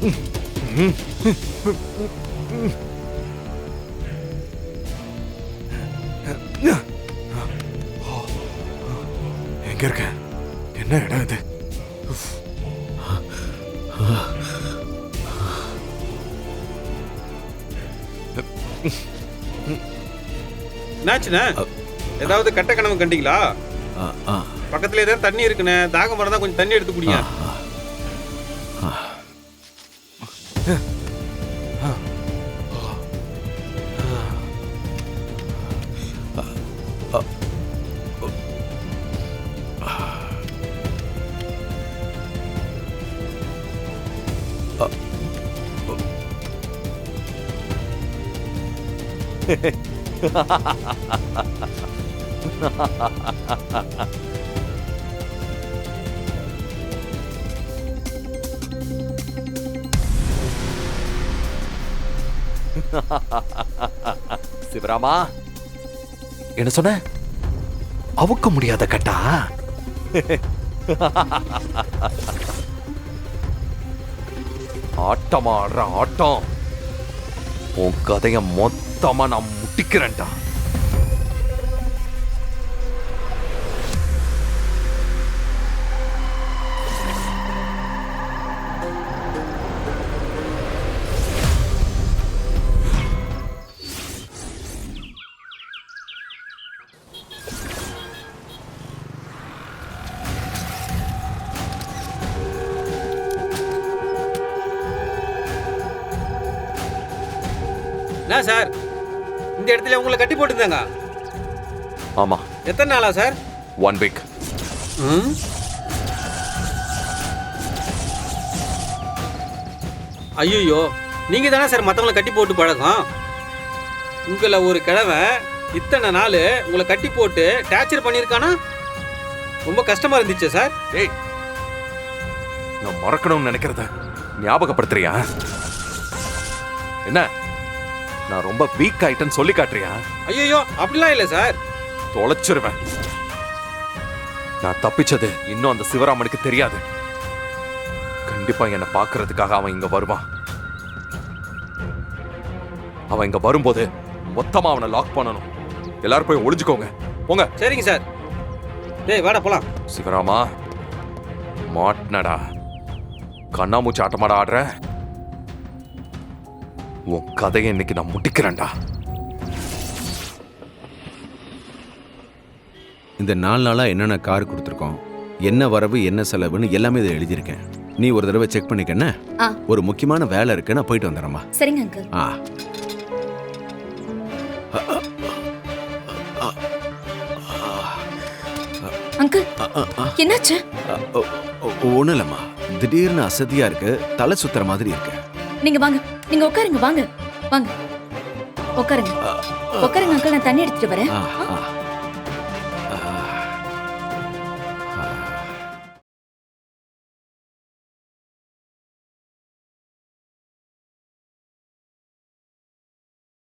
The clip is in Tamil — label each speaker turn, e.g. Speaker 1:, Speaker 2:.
Speaker 1: எங்க இருக்க? என்ன இடம் இது?
Speaker 2: என்னாச்சுண்ணே? ஏதாவது கட்ட கனவு கண்டீங்களா? பக்கத்துல ஏதாவது தண்ணி இருக்குண்ணே, தாகம் வரதா கொஞ்சம் தண்ணி எடுத்து குடிங்க.
Speaker 1: சிவராமா, என்ன சொன்ன? அவுக்க முடியாத கட்டா? ஆட்டமாடுற ஆட்டம். உன் கதைய மொத்தமா நான் முட்டிக்கிறேன்டா.
Speaker 2: என்ன சார், இந்த இடத்துல உங்களை கட்டி போட்டுருந்தாங்க?
Speaker 1: ஆமா.
Speaker 2: எத்தனை நாளா சார்?
Speaker 1: 1 week.
Speaker 2: ஐயோ, நீங்க தானே சார் மற்றவங்களை கட்டி போட்டு பழக்கம். உங்களை ஒரு கிழவன் இத்தனை நாள் உங்களை கட்டி போட்டு டார்ச்சர் பண்ணியிருக்கானா? ரொம்ப கஷ்டமா இருந்துச்சு சார்.
Speaker 1: ஏய், நான் மறக்கணும்னு நினைக்கிறத ஞாபகப்படுத்துறியா? என்ன, நான் ரொம்ப வீக் ஆயிட்டேன்னு சொல்லி காட்டுறியா?
Speaker 2: ஐயோ, அப்படிலாம் இல்லை சார்.
Speaker 1: தொலைச்சிருவேன். நான் தப்பிச்சது இன்னும் அந்த சிவராமனுக்கு தெரியாது. கண்டிப்பா என்னை பார்க்கறதுக்காக அவன் இங்க வருவான். அவன் இங்க வரும்போது மொத்தமா அவனை லாக் பண்ணணும். எல்லாரும் போய் ஒளிஞ்சுக்கோங்க. போங்க.
Speaker 2: சரிங்க சார். டேய் வாடா போலாம்.
Speaker 1: சிவராமா, மாட்னடா. கண்ணாமூச்சி ஆட்டமாடா ஆடுற. உன் கதையை இன்னைக்கு நான் முட்டிக்கிறேன்டா.
Speaker 3: இந்த 4 நாளா என்னென்ன கார் கொடுத்துருக்கோம், என்ன வரவு என்ன செலவுன்னு எல்லாமே இதை எழுதியிருக்கேன். நீ ஒரு தடவை செக் பண்ணிக்கண்ண. ஒரு முக்கியமான வேலை இருக்கு, நான் போயிட்டு வந்துடுறேம்மா.
Speaker 4: சரிங்க அங்கிள். அங்கிள், என்னாச்சு?
Speaker 3: ஒன்றும் இல்லைம்மா, திடீர்னு அசதியா இருக்கு, தலை சுத்துற மாதிரி இருக்கு.
Speaker 4: நீங்க வாங்க, நீங்க உட்காருங்க. வாங்க வாங்க உட்காருங்க. உட்காருங்க அங்கிள், நான் தண்ணி எடுத்துட்டு வரேன்.